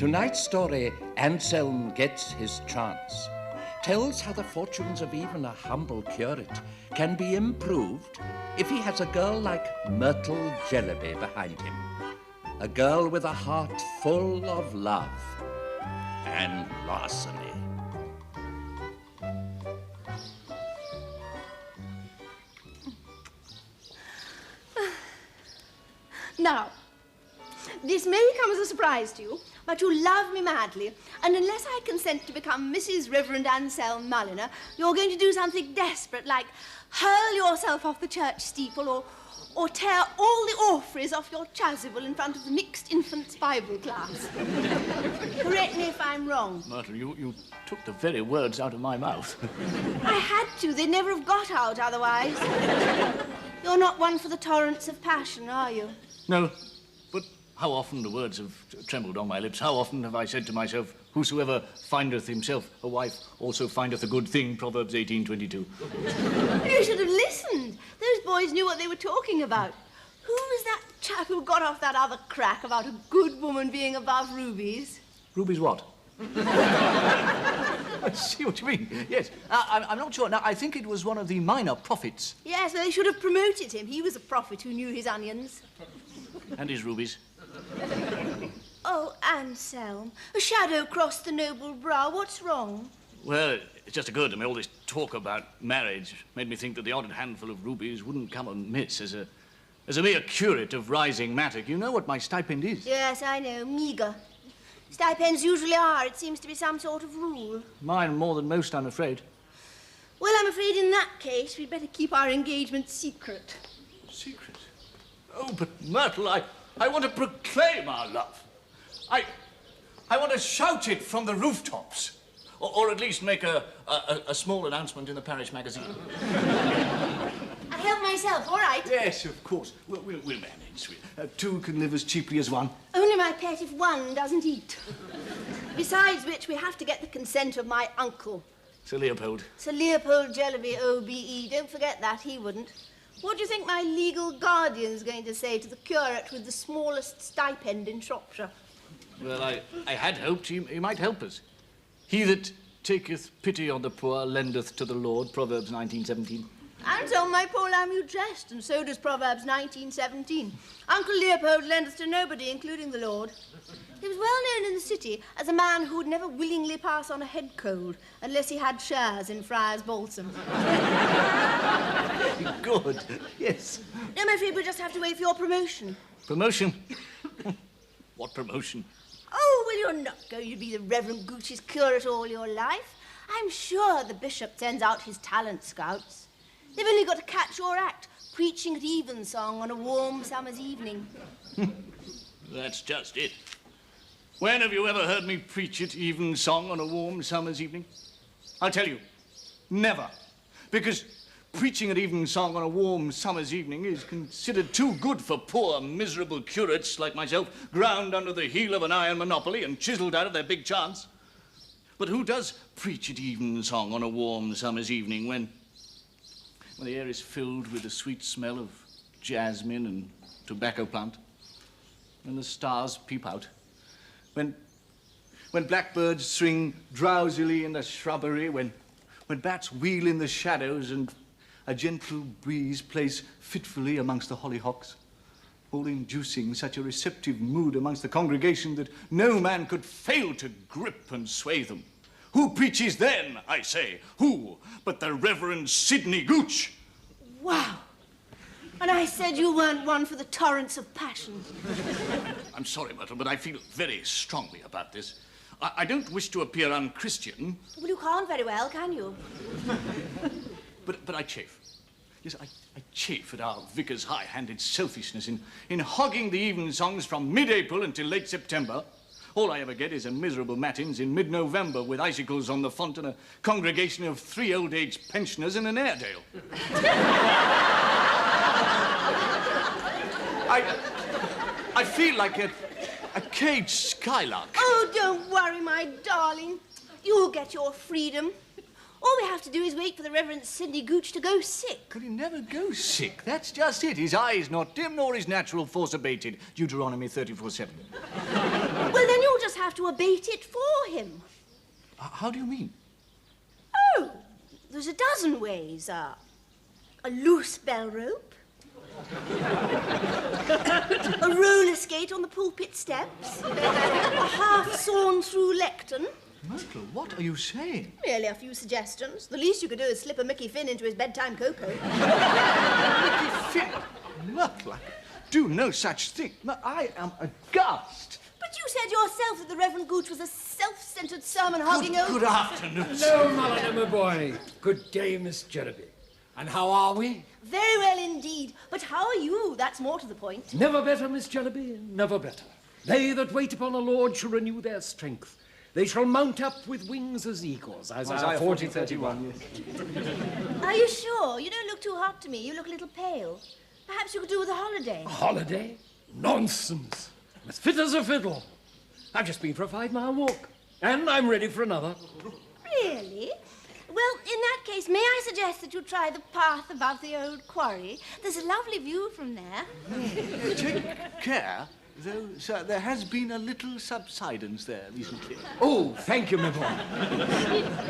Tonight's story, Anselm Gets His Chance, tells how the fortunes of even a humble curate can be improved if he has a girl like Myrtle Jellyby behind him. A girl with a heart full of love and larceny. Now, this may come as a surprise to you, but you love me madly, and unless I consent to become Mrs. Reverend Anselm Mulliner, you're going to do something desperate, like hurl yourself off the church steeple or tear all the orphreys off your chasuble in front of the mixed infants Bible class. Correct me if I'm wrong. Myrtle, you took the very words out of my mouth. I had to. They'd never have got out otherwise. You're not one for the torrents of passion, are you? No, but how often the words have trembled on my lips. How often have I said to myself, whosoever findeth himself a wife also findeth a good thing, Proverbs 18:22. You should have listened. Those boys knew what they were talking about. Who was that chap who got off that other crack about a good woman being above rubies? Rubies what? I see what you mean. Yes, I'm not sure. Now, I think it was one of the minor prophets. Yes, well, they should have promoted him. He was a prophet who knew his onions. And his rubies. Oh, Anselm, a shadow crossed the noble brow. What's wrong? Well, it's just occurred to me, all this talk about marriage made me think that the odd handful of rubies wouldn't come amiss as a mere curate of rising mattock. You know what my stipend is? Yes, I know. Meagre. Stipends usually are. It seems to be some sort of rule. Mine more than most, I'm afraid. Well, I'm afraid in that case we'd better keep our engagement secret. Secret? Oh, but Myrtle, I want to proclaim our love. I want to shout it from the rooftops. Or at least make a small announcement in the parish magazine. I help myself, all right? Yes, of course. We'll manage. Two can live as cheaply as one. Only, my pet, if one doesn't eat. Besides which, we have to get the consent of my uncle. Sir Leopold. Sir Leopold Jellyby, OBE. Don't forget that, he wouldn't. What do you think my legal guardian's going to say to the curate with the smallest stipend in Shropshire? Well, I had hoped he might help us. He that taketh pity on the poor lendeth to the Lord, Proverbs 19:17. And so, my poor lamb, you jest, and so does Proverbs 19:17. Uncle Leopold lendeth to nobody, including the Lord. He was well known in the city as a man who would never willingly pass on a head cold unless he had shares in Friars Balsam. Good, yes. No, I'm afraid we'll just have to wait for your promotion. Promotion? What promotion? Oh, well, you're not going to be the Reverend Gooch's curate all your life. I'm sure the bishop sends out his talent scouts. They've only got to catch your act, preaching at evensong on a warm summer's evening. That's just it. When have you ever heard me preach at evensong on a warm summer's evening? I'll tell you, never. Because preaching at evensong on a warm summer's evening is considered too good for poor, miserable curates like myself, ground under the heel of an iron monopoly and chiseled out of their big chance. But who does preach at evensong on a warm summer's evening when the air is filled with the sweet smell of jasmine and tobacco plant, when the stars peep out, when blackbirds swing drowsily in the shrubbery, when bats wheel in the shadows and a gentle breeze plays fitfully amongst the hollyhocks, all inducing such a receptive mood amongst the congregation that no man could fail to grip and sway them. Who preaches then, I say? Who but the Reverend Sidney Gooch? Wow. And I said you weren't one for the torrents of passion. I'm sorry, Myrtle, but I feel very strongly about this. I don't wish to appear unchristian. Well, you can't very well, can you? But I chafe. Yes, I chafe at our vicar's high-handed selfishness in hogging the evensongs from mid-April until late September. All I ever get is a miserable matins in mid-November with icicles on the font and a congregation of 3 old-age pensioners in an Airedale. I feel like a caged skylark. Oh, don't worry, my darling. You'll get your freedom. All we have to do is wait for the Reverend Sidney Gooch to go sick. But he never goes sick. That's just it. His eye is not dim, nor his natural force abated. Deuteronomy 34:7. Well, then you'll just have have to abate it for him. How do you mean? Oh, there's a dozen ways. A loose bell rope. A roller skate on the pulpit steps. A half-sawn-through lectern. Myrtle, what are you saying? Merely a few suggestions. The least you could do is slip a Mickey Finn into his bedtime cocoa. Mickey Finn? Myrtle, I do no such thing. I am aghast. But you said yourself that the Reverend Gooch was a self-centered sermon-hogging old... Good afternoon, Hello, Mulliner, my boy. Good day, Miss Jeremy. And how are we? Very well indeed. But how are you? That's more to the point. Never better, Miss Jellyby, never better. They that wait upon the Lord shall renew their strength. They shall mount up with wings as eagles. Isaiah 40:31. Yes. Are you sure? You don't look too hot to me. You look a little pale. Perhaps you could do with a holiday. A holiday? Nonsense. As fit as a fiddle. I've just been for a 5-mile walk. And I'm ready for another. Really? Well, in that case, may I suggest that you try the path above the old quarry? There's a lovely view from there. Take care, though, sir, there has been a little subsidence there recently. Oh, thank you, my boy.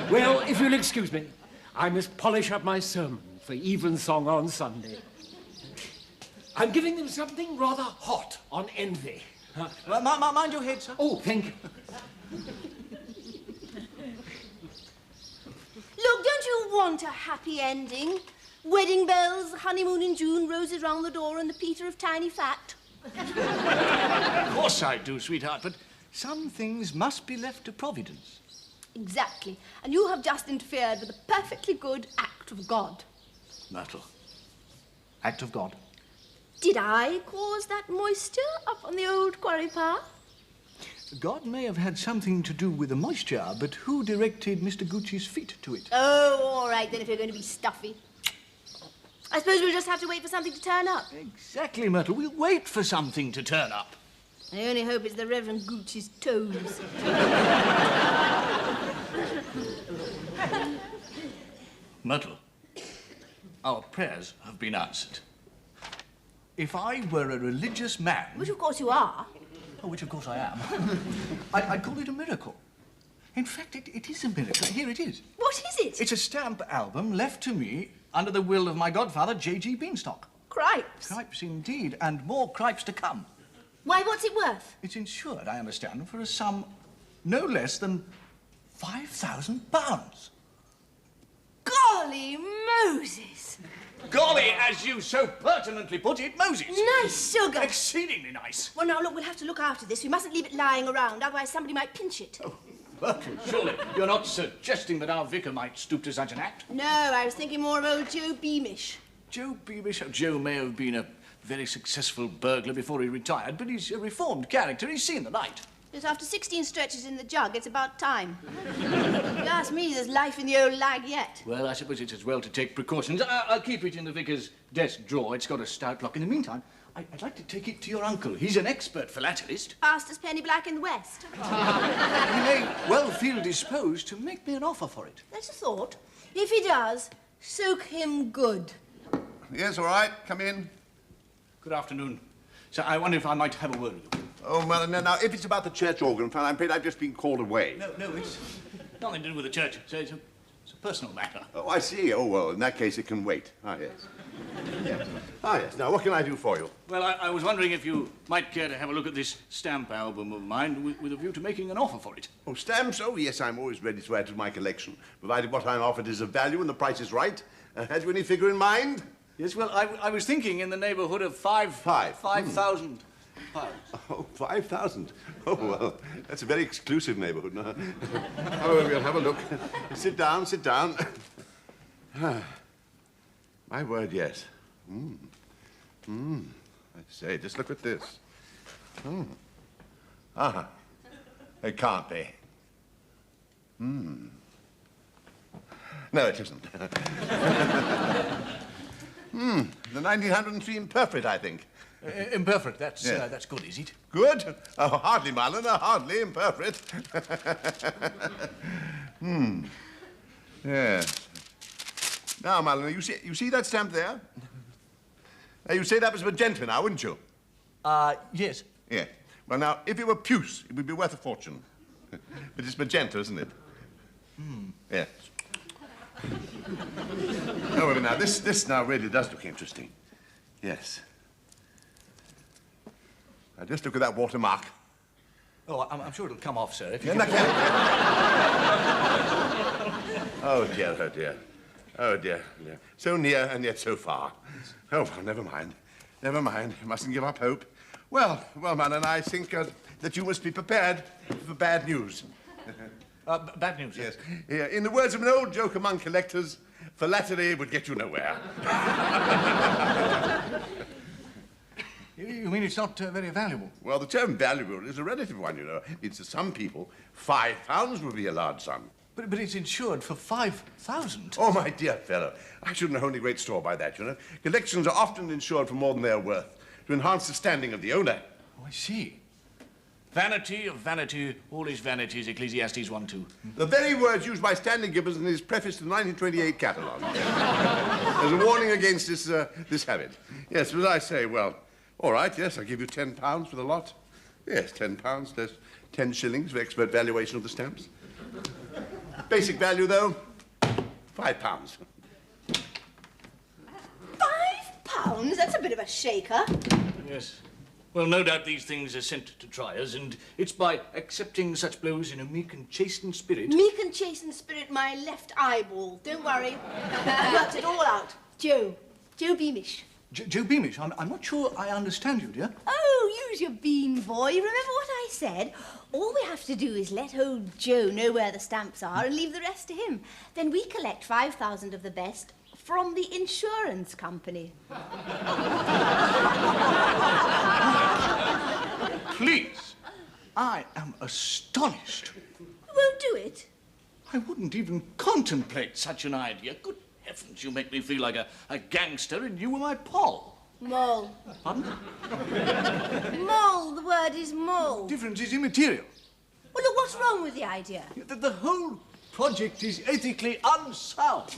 Well, if you'll excuse me, I must polish up my sermon for evensong on Sunday. I'm giving them something rather hot on envy. Mind your head, sir. Oh, thank you. Look, don't you want a happy ending? Wedding bells, honeymoon in June, roses round the door, and the Peter of tiny fat. Of course I do, sweetheart, but some things must be left to Providence. Exactly. And you have just interfered with a perfectly good act of God. Myrtle, act of God. Did I cause that moisture up on the old quarry path? God may have had something to do with the moisture, but who directed Mr. Gucci's feet to it? Oh, all right, then, if you're going to be stuffy. I suppose we'll just have to wait for something to turn up. Exactly, Myrtle. We'll wait for something to turn up. I only hope it's the Reverend Gucci's toes. Myrtle, our prayers have been answered. If I were a religious man... Which, of course, you are. Oh, which, of course, I am. I'd call it a miracle. In fact, it is a miracle. Here it is. What is it? It's a stamp album left to me under the will of my godfather, J.G. Beanstalk. Cripes. Cripes, indeed, and more cripes to come. Why, what's it worth? It's insured, I understand, for a sum no less than £5,000. Golly Moses! Golly, as you so pertinently put it, Moses. Nice sugar. Exceedingly nice. Well, now, look, we'll have to look after this. We mustn't leave it lying around, otherwise somebody might pinch it. Oh, Myrtle, surely you're not suggesting that our vicar might stoop to such an act? No, I was thinking more of old Joe Beamish. Joe Beamish? Joe may have been a very successful burglar before he retired, but he's a reformed character. He's seen the light. Just after 16 stretches in the jug, it's about time. If you ask me, there's life in the old lag yet. Well, I suppose it's as well to take precautions. I'll keep it in the vicar's desk drawer. It's got a stout lock. In the meantime, I'd like to take it to your uncle. He's an expert philatelist. Fast as penny black in the west. He may well feel disposed to make me an offer for it. That's a thought. If he does, soak him good. Yes, all right. Come in. Good afternoon. So I wonder if I might have a word with you. Oh, well, now, if it's about the church organ, I'm afraid I've just been called away. No, it's nothing to do with the church. So it's a personal matter. Oh, I see. Oh, well, in that case, it can wait. Ah, yes. Yes. Ah, yes. Now, what can I do for you? Well, I was wondering if you might care to have a look at this stamp album of mine with a view to making an offer for it. Oh, stamps? Oh, yes, I'm always ready to add to my collection, provided what I'm offered is of value and the price is right. Had you any figure in mind? Yes, well, I was thinking in the neighborhood of 5,000 pounds. Oh, 5,000. Oh, well, that's a very exclusive neighborhood. No. Oh, we'll have a look. Sit down, sit down. My word, yes. I say, just look at this. It can't be. No, it isn't. The 1903 imperfect, I think. Imperfect, that's, Yeah. that's good, is it? Good? Oh, hardly, Mulliner, hardly imperfect. Yes. Now, Mulliner, you see that stamp there? Now, you say that was magenta now, wouldn't you? Yes. Yeah. Well, now, if it were puce, it would be worth a fortune. But it's magenta, isn't it? Yes. However, now, this now really does look interesting. Yes. Now, just look at that watermark. Oh, I'm sure it'll come off, sir, if you... Oh, dear, oh, dear. Oh, dear, dear. So near and yet so far. Oh, well, never mind. Never mind. You mustn't give up hope. Well, man, and I think that you must be prepared for bad news. Bad news, Yes. Yeah, in the words of an old joke among collectors, philately would get you nowhere. You mean it's not very valuable? Well, the term valuable is a relative one, you know. It's to some people, £5 would be a large sum. But it's insured for 5,000. Oh, my dear fellow, I shouldn't hold any great store by that, you know. Collections are often insured for more than they're worth, to enhance the standing of the owner. Oh, I see. Vanity of vanity, all is vanity, is Ecclesiastes 1:2. The very words used by Stanley Gibbons in his preface to the 1928 catalogue. There's a warning against this habit. Yes, but I say, well, all right, yes, I'll give you £10 for the lot. Yes, £10, there's 10 shillings for expert valuation of the stamps. Basic value, though, £5. £5? That's a bit of a shaker. Yes. Well, no doubt these things are sent to triers, and it's by accepting such blows in a meek and chastened spirit... Meek and chastened spirit, my left eyeball. Don't worry. I worked it all out. Joe Beamish. Joe Beamish? I'm not sure I understand you, dear. Oh, use your bean, boy. Remember what I said? All we have to do is let old Joe know where the stamps are and leave the rest to him. Then we collect 5,000 of the best from the insurance company. Please. I am astonished. You won't do it? I wouldn't even contemplate such an idea. Good heavens, you make me feel like a gangster and you were my pal. Mole. Pardon? Mole, the word is mole. Difference is immaterial. Well, look, what's wrong with the idea? The whole project is ethically unsound.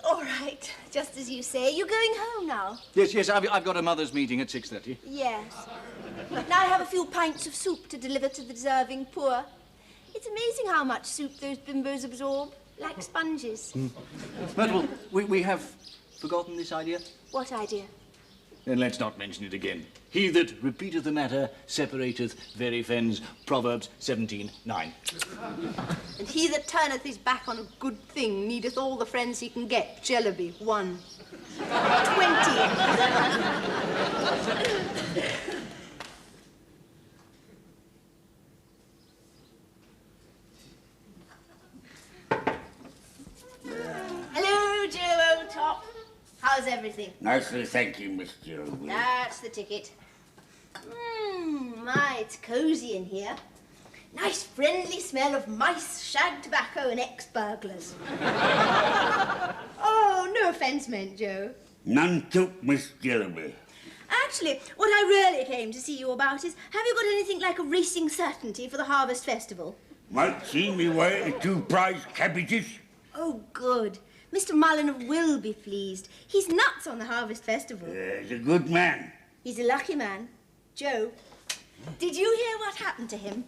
All right, just as you say. You're going home now? Yes, I've got a mother's meeting at 6:30. Yes. Now I have a few pints of soup to deliver to the deserving poor. It's amazing how much soup those bimbos absorb, like sponges. Myrtle, we have forgotten this idea? What idea? Then let's not mention it again. He that repeateth the matter separateth very fens. Proverbs 17:9. And he that turneth his back on a good thing needeth all the friends he can get. Jellaby, 1. 20. Hello, Joe, old top. How's everything? Nicely, thank you, Miss Joe. That's the ticket. My, it's cosy in here. Nice friendly smell of mice, shag tobacco and ex-burglars. Oh, no offence meant, Joe. None took, Miss Jellyby. Actually, what I really came to see you about is, have you got anything like a racing certainty for the Harvest Festival? Might see me way to 2 prize cabbages. Oh, good. Mr. Mulliner will be pleased. He's nuts on the Harvest Festival. He's a good man. He's a lucky man. Joe, did you hear what happened to him?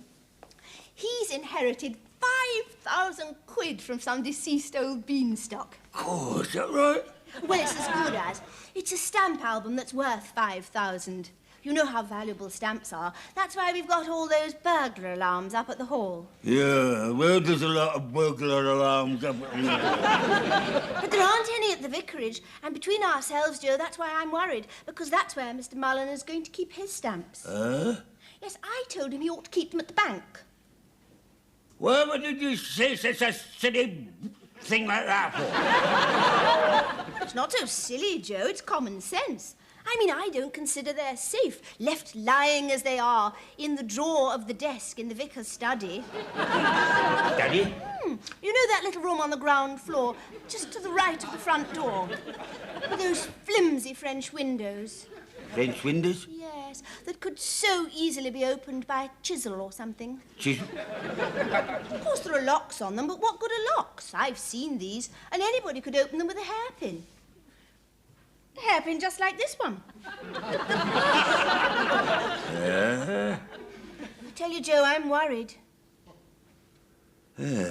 He's inherited 5,000 quid from some deceased old beanstalk. Oh, is that right? Well, it's as good as. It's a stamp album that's worth 5,000. You know how valuable stamps are. That's why we've got all those burglar alarms up at the hall. Yeah, well, there's a lot of burglar alarms up at But there aren't any at the vicarage. And between ourselves, Joe, that's why I'm worried. Because that's where Mr. Mulliner's going to keep his stamps. Yes, I told him he ought to keep them at the bank. Why did you say such a silly thing like that for? It's not so silly, Joe. It's common sense. I mean, I don't consider they're safe, left lying as they are in the drawer of the desk in the vicar's study. Daddy? You know that little room on the ground floor, just to the right of the front door? With those flimsy French windows. French windows? Yes, that could so easily be opened by a chisel or something. Chisel? Of course, there are locks on them, but what good are locks? I've seen these, and anybody could open them with a hairpin. A hairpin just like this one. tell you, Joe, I'm worried. Who's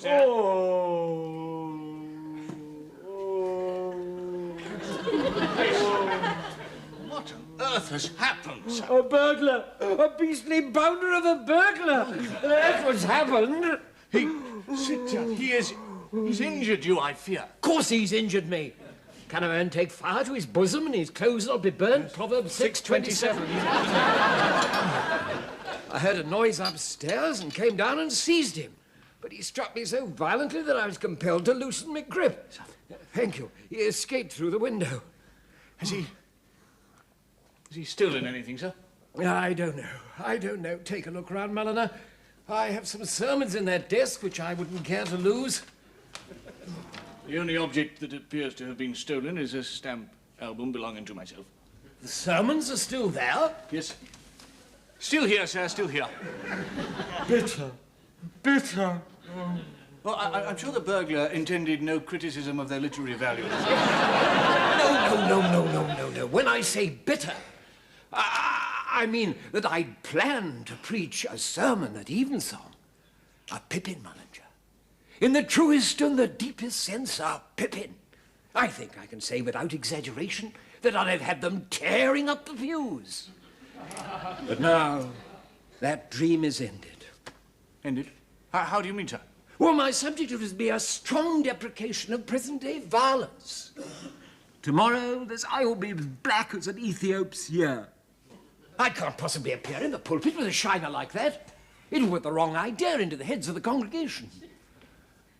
that? What on earth has happened, sir? A burglar! A beastly bounder of a burglar! That's what's happened. Sit down. He's injured you, I fear. Of course he's injured me. Can a man take fire to his bosom and his clothes not be burnt? Proverbs 6:27. I heard a noise upstairs and came down and seized him. But he struck me so violently that I was compelled to loosen my grip. Thank you. He escaped through the window. Is he still in anything, sir? I don't know. I don't know. Take a look round, Mulliner. I have some sermons in that desk which I wouldn't care to lose. The only object that appears to have been stolen is a stamp album belonging to myself. The sermons are still there? Yes. Still here, sir, still here. Bitter. Bitter. Well, I'm sure the burglar intended no criticism of their literary value. No. When I say bitter, I mean that I'd planned to preach a sermon at evensong. A Pippin, Mullinger. In the truest and the deepest sense, a Pippin. I think I can say without exaggeration that I'd have had them tearing up the pews. But now, that dream is ended. Ended? How do you mean, sir? Well, my subject was to be a strong deprecation of present-day violence. Tomorrow, this eye will be as black as an Ethiop's ear. I can't possibly appear in the pulpit with a shiner like that. It'll put the wrong idea into the heads of the congregation.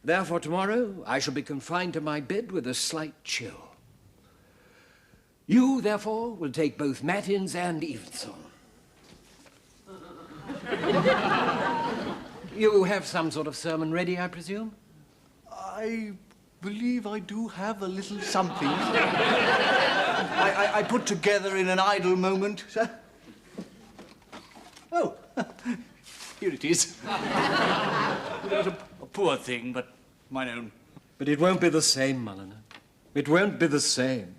Therefore, tomorrow, I shall be confined to my bed with a slight chill. You, therefore, will take both matins and evensong. You have some sort of sermon ready, I presume? I believe I do have a little something. I put together in an idle moment, sir. Oh, here it is. It was a poor thing, but mine own. But it won't be the same, Mulliner. It won't be the same.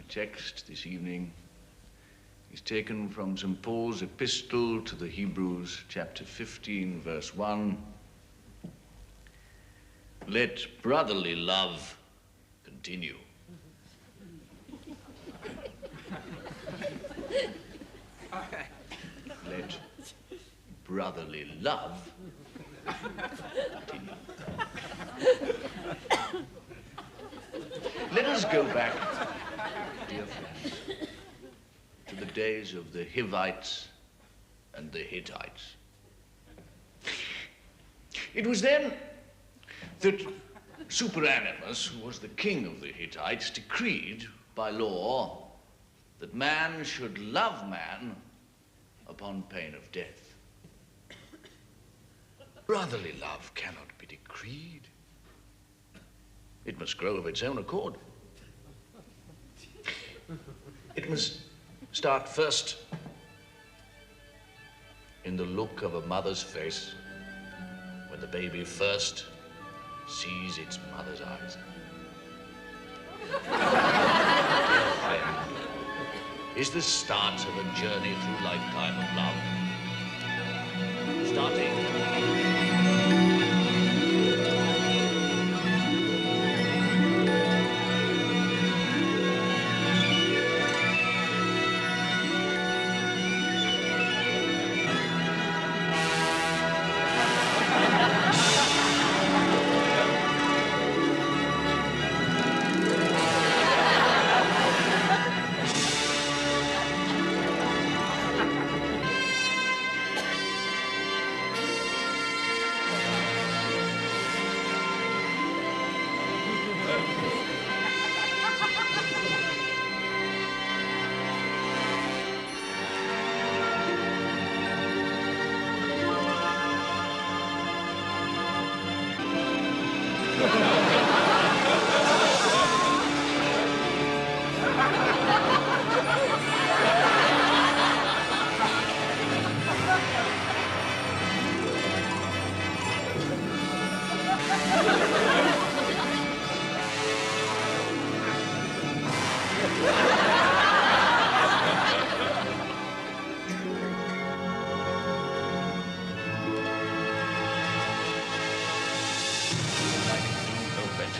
Text this evening is taken from St. Paul's epistle to the Hebrews, chapter 15, verse 1. Let brotherly love continue. Let brotherly love continue. Let us go back, dear friends, to the days of the Hivites and the Hittites. It was then that Superanimus, who was the king of the Hittites, decreed by law that man should love man upon pain of death. Brotherly love cannot be decreed. It must grow of its own accord. It must start first in the look of a mother's face when the baby first sees its mother's eyes. Dear friend, is the start of a journey through lifetime of love. Starting.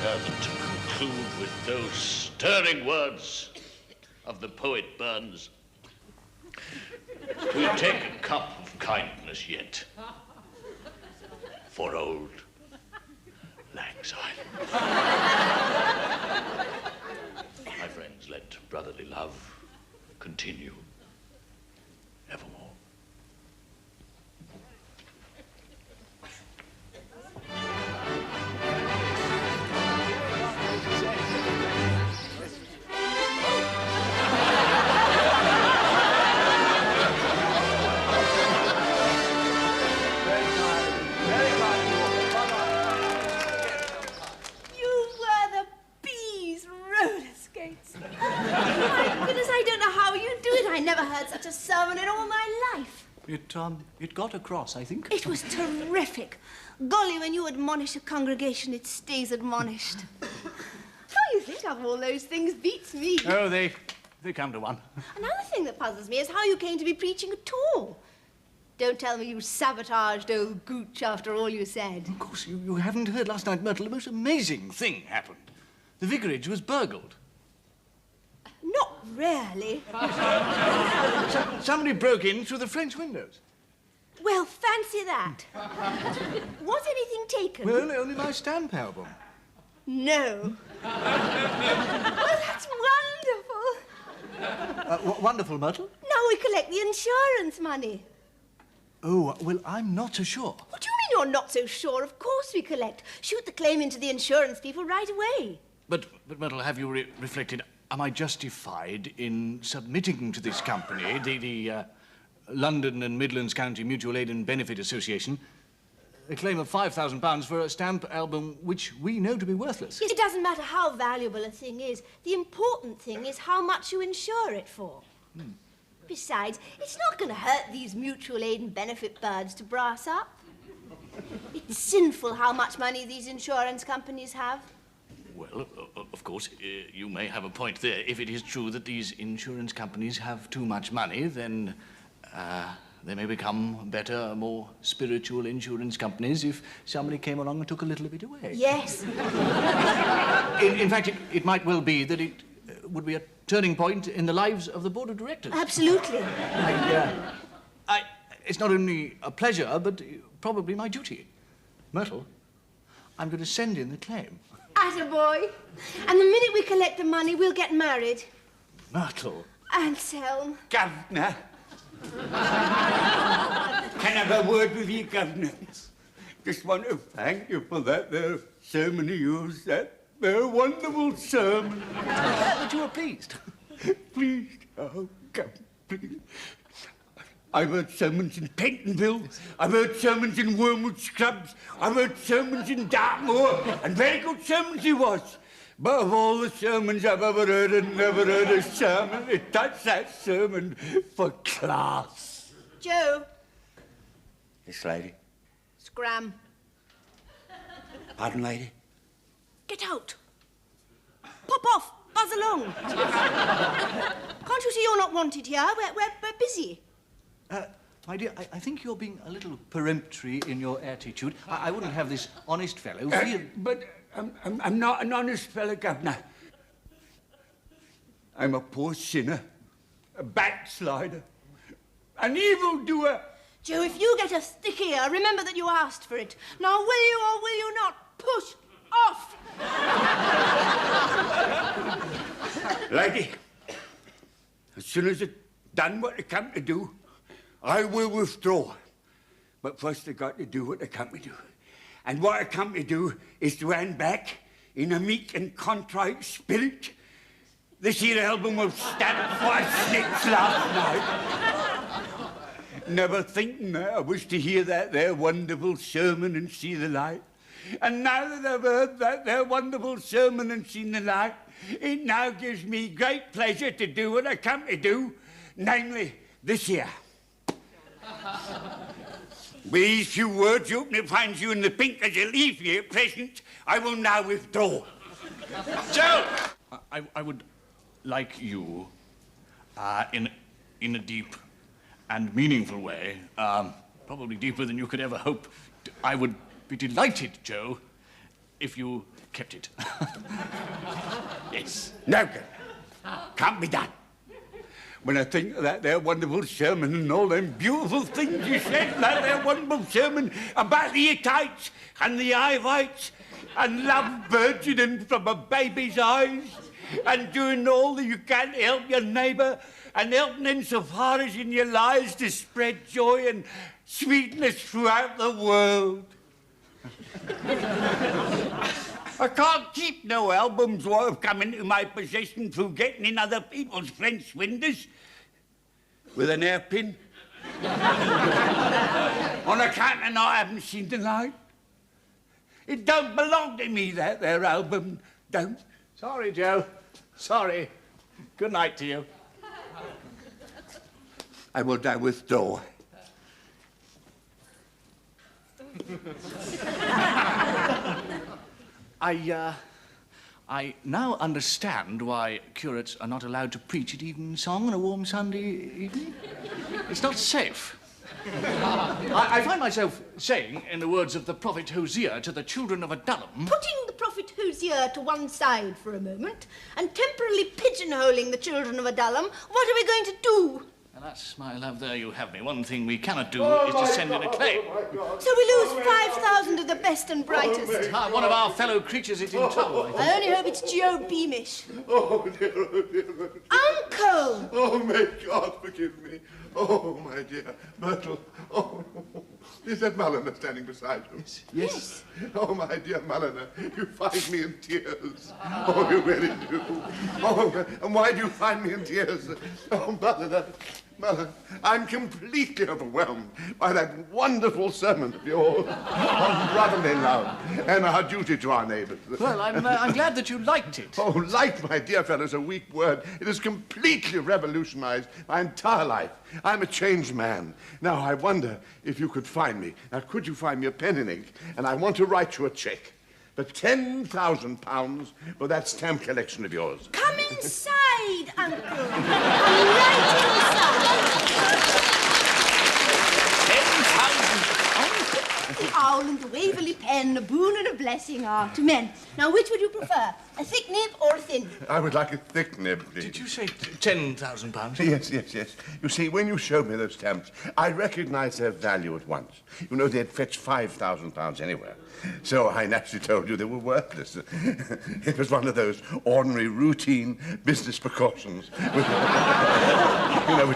better than to conclude with those stirring words of the poet Burns. We'll take a cup of kindness yet for old Lang Syne. My friends, let brotherly love continue evermore. I never heard such a sermon in all my life. It got across, I think. It was terrific. Golly, when you admonish a congregation, it stays admonished. How you think of all those things beats me. Oh, they come to one. Another thing that puzzles me is how you came to be preaching at all. Don't tell me you sabotaged old Gooch after all you said. Of course, you haven't heard last night, Myrtle. The most amazing thing happened. The vicarage was burgled. Not really. Somebody broke in through the French windows. Well, fancy that. Was anything taken? Well, only my stamp album. No. Well, that's wonderful. Wonderful, Myrtle. Now we collect the insurance money. Oh, well, I'm not so sure. What do you mean you're not so sure? Of course we collect. Shoot the claim into the insurance people right away. But Myrtle, have you reflected, am I justified in submitting to this company, the London and Midlands County Mutual Aid and Benefit Association, a claim of £5,000 for a stamp album which we know to be worthless? It doesn't matter how valuable a thing is. The important thing is how much you insure it for. Besides, it's not going to hurt these mutual aid and benefit birds to brass up. It's sinful how much money these insurance companies have. Well, of course, you may have a point there. If it is true that these insurance companies have too much money, then they may become better, more spiritual insurance companies if somebody came along and took a little of it away. Yes. In fact, it might well be that it would be a turning point in the lives of the board of directors. Absolutely. It's not only a pleasure, but probably my duty. Myrtle, I'm going to send in the claim. Attaboy. And the minute we collect the money, we'll get married. Myrtle. Anselm. Governor. Can I have a word with you, Governor? Just want to thank you for that there sermon of yours, that there wonderful sermon. But you were pleased. Pleased? Oh, Governor, please. I've heard sermons in Pentonville, I've heard sermons in Wormwood Scrubs, I've heard sermons in Dartmoor, and very good sermons he was. But of all the sermons I've ever heard, I've never heard a sermon that touched that sermon for class. Joe. Yes, lady. Scram. Pardon, lady? Get out. Pop off. Buzz along. Can't you see you're not wanted here? We're busy. My dear, I think you're being a little peremptory in your attitude. I wouldn't have this honest fellow feel... But I'm not an honest fellow, Governor. I'm a poor sinner, a backslider, an evildoer. Joe, if you get a stick ear, remember that you asked for it. Now, will you or will you not push off? Lady, as soon as I've done what I come to do, I will withdraw. But first I got to do what I come to do. And what I come to do is to hand back, in a meek and contrite spirit, this here album of stamped white snakes last night. Never thinking that I was to hear that there wonderful sermon and see the light. And now that I've heard that there wonderful sermon and seen the light, it now gives me great pleasure to do what I come to do, namely this here. With these few words, hoping it finds you in the pink as you leave here at present, I will now withdraw. Joe! I would like you, in a deep and meaningful way, probably deeper than you could ever hope, I would be delighted, Joe, if you kept it. Yes. No, can't be done. When I think of that there wonderful sermon and all them beautiful things you said, that there wonderful sermon about the Hittites and the Hivites and love burgeoning from a baby's eyes and doing all that you can to help your neighbour and helping insofar as in your lives to spread joy and sweetness throughout the world. I can't keep no albums what have come into my possession through getting in other people's French windows with an hairpin. On account of not having seen the light. It don't belong to me, that there album don't. Sorry, Joe. Sorry. Good night to you. I will now withdraw. I now understand why curates are not allowed to preach at evensong on a warm Sunday evening. It's not safe. I find myself saying, in the words of the prophet Hosea to the children of Anelm... Putting the prophet Hosea to one side for a moment and temporarily pigeonholing the children of Anelm, what are we going to do? And that's, my love, there you have me. One thing we cannot do is to send in a claim. So we lose 5,000 of the best and brightest. One of our fellow creatures is in trouble, I think. I only hope it's Joe Beamish. Oh, dear, oh, dear. Uncle! Oh, may God forgive me. Oh, my dear Myrtle. Oh, is that Mulliner standing beside you? Yes. Oh, my dear Mulliner, you find me in tears. Oh, you really do. Oh, and why do you find me in tears? Oh, Mulliner, I'm completely overwhelmed by that wonderful sermon of yours on brotherly love and our duty to our neighbours. Well, I'm glad that you liked it. Oh, like, my dear fellow, is a weak word. It has completely revolutionized my entire life. I'm a changed man. Now, I wonder if you could find me. Now, could you find me a pen and ink? And I want to write you a cheque for £10,000 for that stamp collection of yours. Come inside, Uncle. I'm right inside. 10,000. The owl and the Waverley pen, a boon and a blessing are to men. Now, which would you prefer, a thick nib or a thin? I would like a thick nib, please. Did you say £10,000? Yes. You see, when you showed me those stamps, I recognized their value at once. You know, they'd fetch £5,000 anywhere. So I naturally told you they were worthless. It was one of those ordinary, routine business precautions, which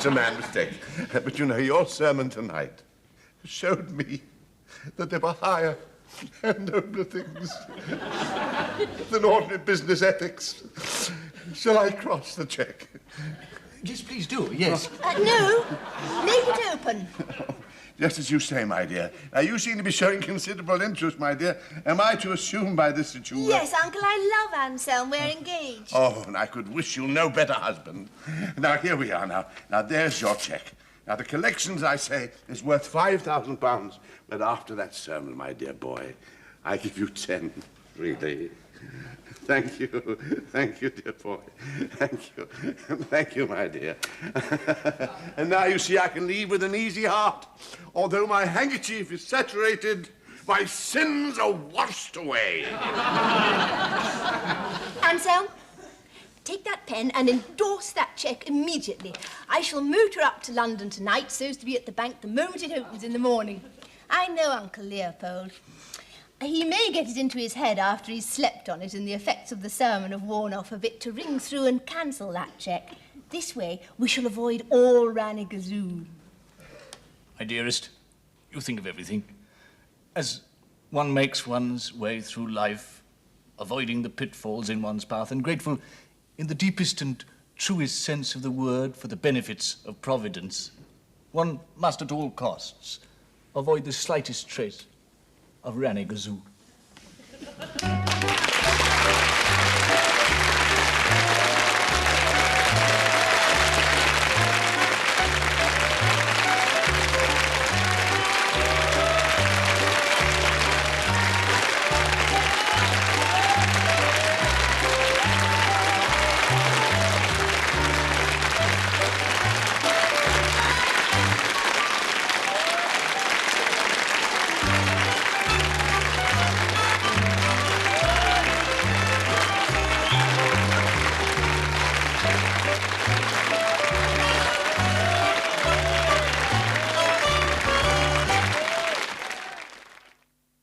a man must take. But, your sermon tonight showed me that there were higher and nobler things than ordinary business ethics. Shall I cross the cheque? Yes, please do, yes. No, leave it open. Just as you say, my dear. Now, you seem to be showing considerable interest, my dear. Am I to assume by this that you... Yes, Uncle, I love Anselm. We're engaged. Oh, and I could wish you no better husband. Now, here we are now. Now, there's your cheque. Now, the collections, I say, is worth £5,000. But after that sermon, my dear boy, I give you 10, really. Thank you, dear boy. Thank you, my dear. And now, you see, I can leave with an easy heart. Although my handkerchief is saturated, my sins are washed away. Anselm, take that pen and endorse that cheque immediately. I shall motor up to London tonight so as to be at the bank the moment it opens in the morning. I know Uncle Leopold. He may get it into his head after he's slept on it and the effects of the sermon have worn off a bit to ring through and cancel that cheque. This way, we shall avoid all ranny-gazoo. My dearest, you think of everything. As one makes one's way through life, avoiding the pitfalls in one's path and grateful in the deepest and truest sense of the word for the benefits of Providence, one must at all costs avoid the slightest trace of ranny-gazoo.